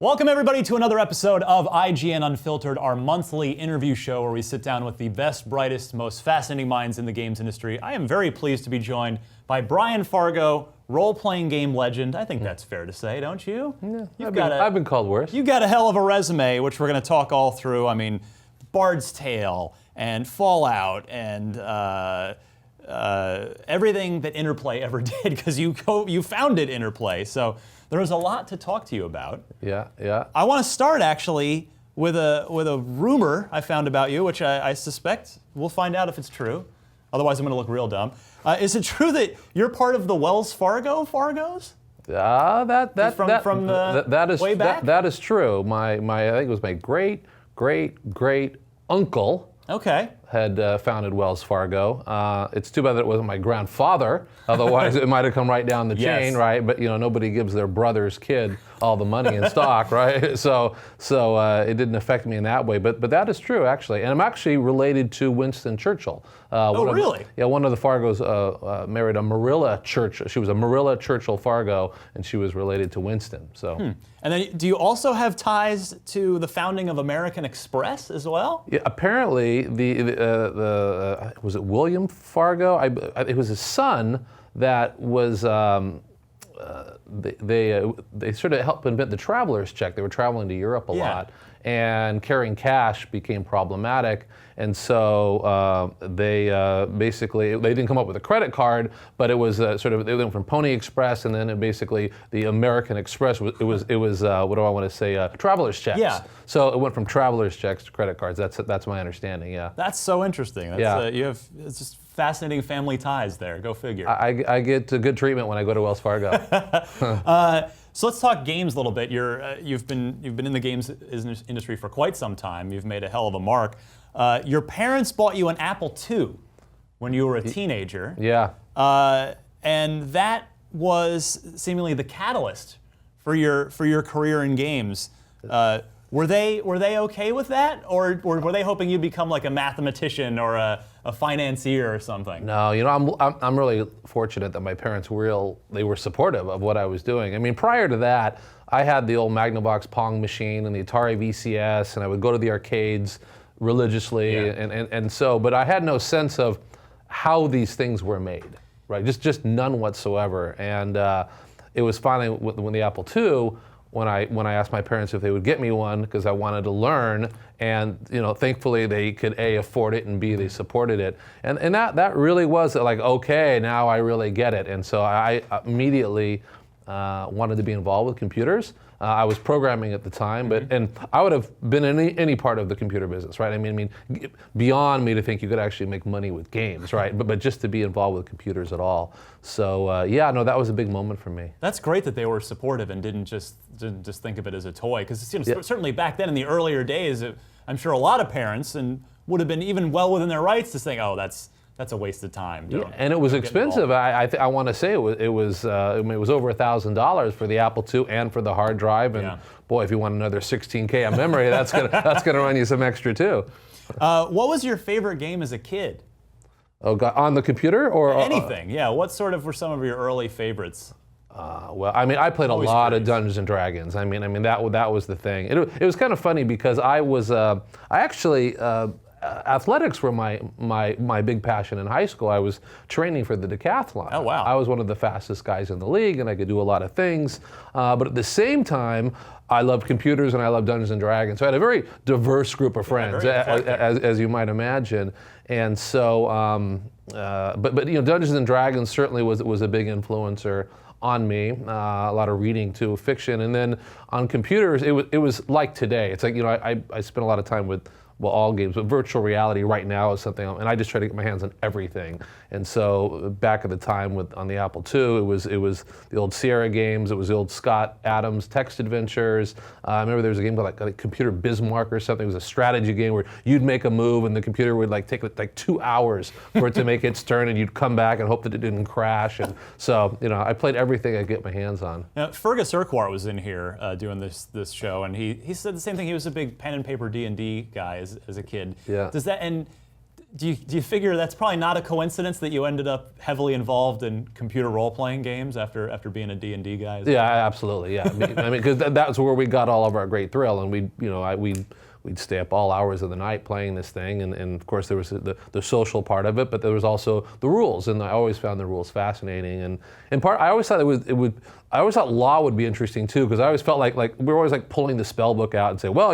Welcome everybody to another episode of IGN Unfiltered, our monthly interview show where we sit down with the best, brightest, most fascinating minds in the games industry. I am very pleased to be joined by Brian Fargo, role-playing game legend. I think that's fair to say, don't you? Yeah, I've been called worse. You've got a hell of a resume, which we're going to talk all through. I mean, Bard's Tale and Fallout and everything that Interplay ever did, because you founded Interplay. So there was a lot to talk to you about. Yeah. I want to start actually with a rumor I found about you, which I suspect we'll find out if it's true. Otherwise, I'm going to look real dumb. Is it true that you're part of the Wells Fargo Fargos? That is way back? That is true. My I think it was my great uncle. Okay. Had founded Wells Fargo. It's too bad that it wasn't my grandfather. Otherwise, it might have come right down the chain, right? But nobody gives their brother's kid all the money in stock, right? So it didn't affect me in that way. But that is true, actually. And I'm actually related to Winston Churchill. Really? One of the Fargos married a Marilla Churchill. She was a Marilla Churchill Fargo, and she was related to Winston. So. And then, do you also have ties to the founding of American Express as well? Yeah, apparently was it William Fargo? It was his son that was. They sort of helped invent the traveler's check. They were traveling to Europe a lot, and carrying cash became problematic. And so they didn't come up with a credit card, but it was they went from Pony Express, and then the American Express was what do I want to say, traveler's checks. Yeah. So it went from traveler's checks to credit cards. That's my understanding. Yeah. That's so interesting. It's just fascinating family ties there. Go figure. I get good treatment when I go to Wells Fargo. So let's talk games a little bit. You've been in the games industry for quite some time. You've made a hell of a mark. Your parents bought you an Apple II when you were a teenager. Yeah. And that was seemingly the catalyst for your career in games. Were they okay with that, or were they hoping you'd become like a mathematician or a financier or something? No, I'm really fortunate that my parents were supportive of what I was doing. I mean, prior to that, I had the old Magnavox Pong machine and the Atari VCS, and I would go to the arcades religiously, but I had no sense of how these things were made, right? Just none whatsoever. And it was finally when the Apple II. When I asked my parents if they would get me one because I wanted to learn, and thankfully they could A, afford it, and B, they supported it, and that really was like, okay, now I really get it. And so I immediately wanted to be involved with computers. I was programming at the time, and I would have been in any part of the computer business, right? I mean, beyond me to think you could actually make money with games, right? But just to be involved with computers at all. So that was a big moment for me. That's great that they were supportive and didn't just think of it as a toy, because it seems certainly back then in the earlier days, I'm sure a lot of parents would have been even well within their rights to think, oh, that's a waste of time. And it was expensive. I want to say it was over $1,000 for the Apple II and for the hard drive. And boy, if you want another 16K of memory, that's gonna run you some extra too. What was your favorite game as a kid? Oh God, on the computer or anything? What sort of were some of your early favorites? Well, I mean, I played a lot of Dungeons and Dragons. I mean that was the thing. It was kind of funny because athletics were my big passion in high school. I was training for the decathlon. Oh, wow. I was one of the fastest guys in the league, and I could do a lot of things. But at the same time, I loved computers and I loved Dungeons and Dragons. So I had a very diverse group of friends, as you might imagine. And so, but Dungeons and Dragons certainly was a big influencer on me. A lot of reading too, fiction, and then on computers, it was like today. It's like I spent a lot of time with. Well, all games, but virtual reality right now is something, and I just try to get my hands on everything. And so back at the time on the Apple II, it was the old Sierra games, it was the old Scott Adams text adventures. I remember there was a game called like Computer Bismarck or something. It was a strategy game where you'd make a move and the computer would take 2 hours for it to make its turn, and you'd come back and hope that it didn't crash. And so I played everything I could get my hands on. Now, Fergus Urquhart was in here doing this show, and he said the same thing. He was a big pen and paper D&D guy as a kid. Yeah. Does that, and Do you figure that's probably not a coincidence that you ended up heavily involved in computer role-playing games after being a D&D guy? Yeah, absolutely. Yeah, I mean, because that's where we got all of our great thrill, and we'd stay up all hours of the night playing this thing, and of course there was the social part of it, but there was also the rules, and I always found the rules fascinating. And in part, I always thought I always thought law would be interesting too, because I always felt like we were always like pulling the spell book out and say, well,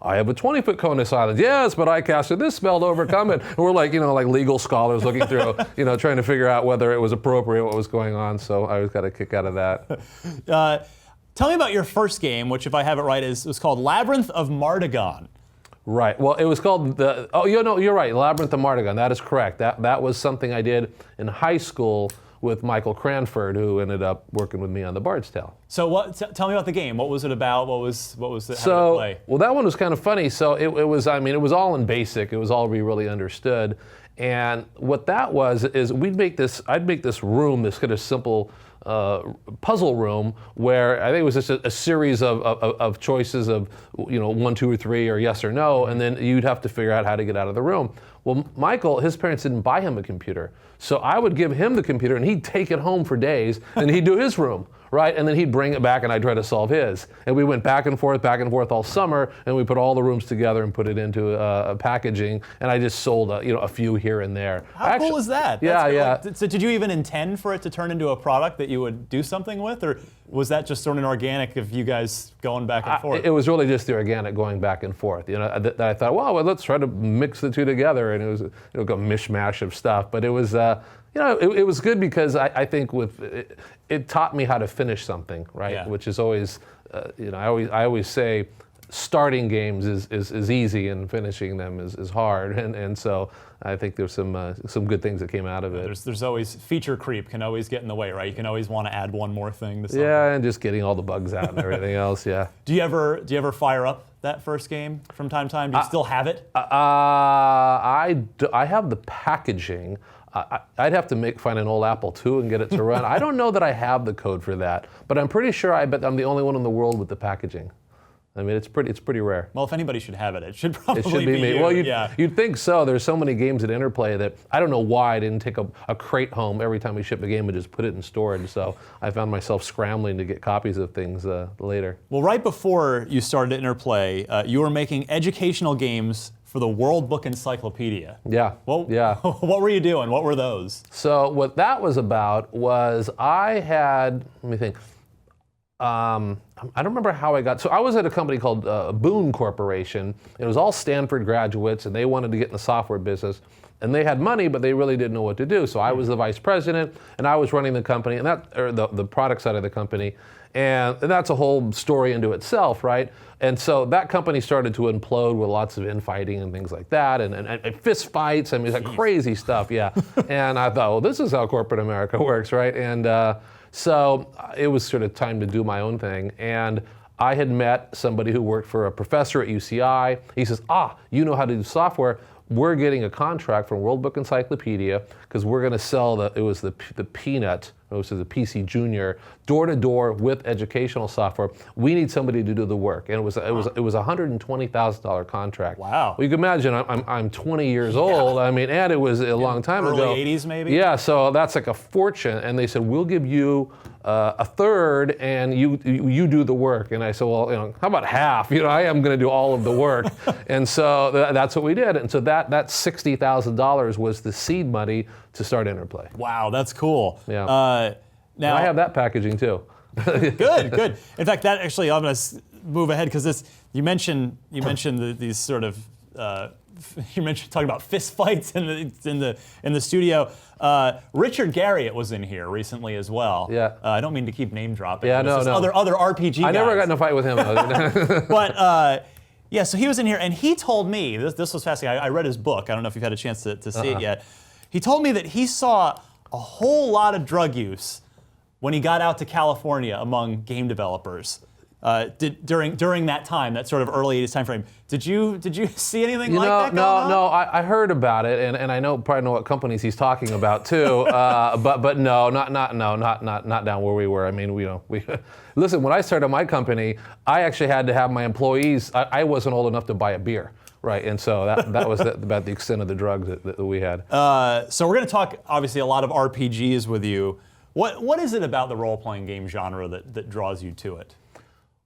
I have a 20-foot cone of silence. Yes, but I casted this spell to overcome it. And we're like, like legal scholars looking through, trying to figure out whether it was appropriate, what was going on. So I always got a kick out of that. Tell me about your first game, which, if I have it right, was called Labyrinth of Marta Gan. Right. Well, it was called you're right, Labyrinth of Marta Gan. That is correct. That was something I did in high school with Michael Cranford, who ended up working with me on The Bard's Tale. So tell me about the game. What was it about? What was it? How did it play? Well, that one was kind of funny. So it was all in BASIC. It was all we really understood. And what that was is I'd make this room, this kind of simple puzzle room, where I think it was just a series of choices of 1, 2, or 3, or yes or no, and then you'd have to figure out how to get out of the room. Well, Michael, his parents didn't buy him a computer, so I would give him the computer, and he'd take it home for days, and he'd do his room. Right, and then he'd bring it back, and I'd try to solve his. And we went back and forth all summer, and we put all the rooms together and put it into a packaging. And I just sold a few here and there. How cool is that? Yeah. So did you even intend for it to turn into a product that you would do something with, or was that just sort of organic of you guys going back and forth? It was really just the organic going back and forth. That I thought, well, let's try to mix the two together, and it was a mishmash of stuff. But it was. It was good because I think it taught me how to finish something, right? Yeah. Which is always, I always say, starting games is easy and finishing them is hard, and so I think there's some good things that came out of it. There's always feature creep can always get in the way, right? You can always want to add one more thing to something. Yeah, and just getting all the bugs out and everything else. Yeah. Do you ever fire up that first game from time to time? Do you still have it? I have the packaging. I'd have to find an old Apple II and get it to run. I don't know that I have the code for that, but I'm pretty sure I'm the only one in the world with the packaging. I mean, it's pretty rare. Well, if anybody should have it, it should probably be me. you. Well, Yeah. you'd think so. There's so many games at Interplay that I don't know why I didn't take a crate home every time we ship a game and just put it in storage. So I found myself scrambling to get copies of things later. Well, right before you started at Interplay, you were making educational games for the World Book Encyclopedia. Yeah. Yeah. What were you doing? What were those? So what that was about was I had, let me think. I don't remember how I got. So I was at a company called Boone Corporation. It was all Stanford graduates, and they wanted to get in the software business. And they had money, but they really didn't know what to do. So I was the vice president, and I was running the company, and the product side of the company. And that's a whole story into itself, right? And so that company started to implode with lots of infighting and things like that, and fist fights. I mean, it's like crazy stuff, yeah. And I thought, well, this is how corporate America works, right? And so it was sort of time to do my own thing. And I had met somebody who worked for a professor at UCI. He says, you know how to do software. We're getting a contract from World Book Encyclopedia because we're going to sell the Peanut, which is a PC Junior, door to door with educational software. We need somebody to do the work, and it was a $120,000 contract. Wow! Well, you can imagine I'm 20 years old. I mean, and it was a long time ago. Early 80s, maybe. Yeah, so that's like a fortune. And they said, we'll give you a third, and you do the work. And I said, well, how about half? I am going to do all of the work. And so that's what we did. And so that $60,000 was the seed money to start Interplay. Wow, that's cool. Yeah. Now I have that packaging too. Good. In fact, that actually, I'm going to move ahead because you mentioned these sort of you mentioned talking about fist fights in the studio. Richard Garriott was in here recently as well. Yeah. I don't mean to keep name dropping. Yeah, no. Other RPG guys. I never got in a fight with him. But yeah, so he was in here, and he told me this was fascinating. I read his book. I don't know if you've had a chance to see it yet. He told me that he saw a whole lot of drug use when he got out to California among game developers. during that time, that sort of early 80s time frame. Did you see anything like that going on? No, I heard about it, and I probably know what companies he's talking about too. But no, not down where we were. I mean, we listen. When I started my company, I actually had to have my employees. I wasn't old enough to buy a beer, right? And so that was about the extent of the drugs that we had. So we're going to talk obviously a lot of RPGs with you. What is it about the role-playing game genre that draws you to it?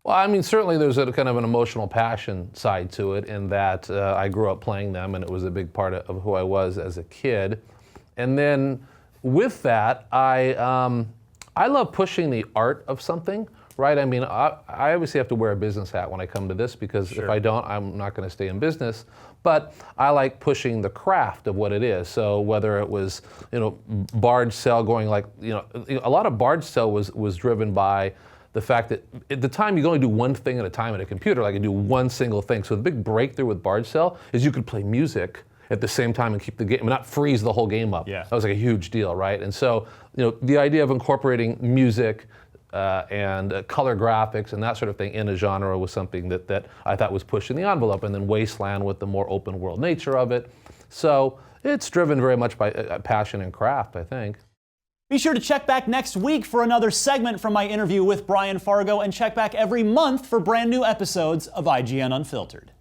Well, I mean, certainly there's a kind of an emotional passion side to it in that I grew up playing them, and it was a big part of who I was as a kid. And then with that, I love pushing the art of something, right? I mean, I obviously have to wear a business hat when I come to this because if I don't, I'm not going to stay in business. But I like pushing the craft of what it is. So whether it was, barge sell going like, a lot of barge sell was driven by the fact that at the time you could only do one thing at a time at a computer, like you do one single thing. So the big breakthrough with barge sell is you could play music at the same time and keep the game, and not freeze the whole game up. Yeah. That was like a huge deal, right? And so, the idea of incorporating music and color graphics and that sort of thing in a genre was something that I thought was pushing the envelope. And then Wasteland with the more open world nature of it. So it's driven very much by passion and craft, I think. Be sure to check back next week for another segment from my interview with Brian Fargo, and check back every month for brand new episodes of IGN Unfiltered.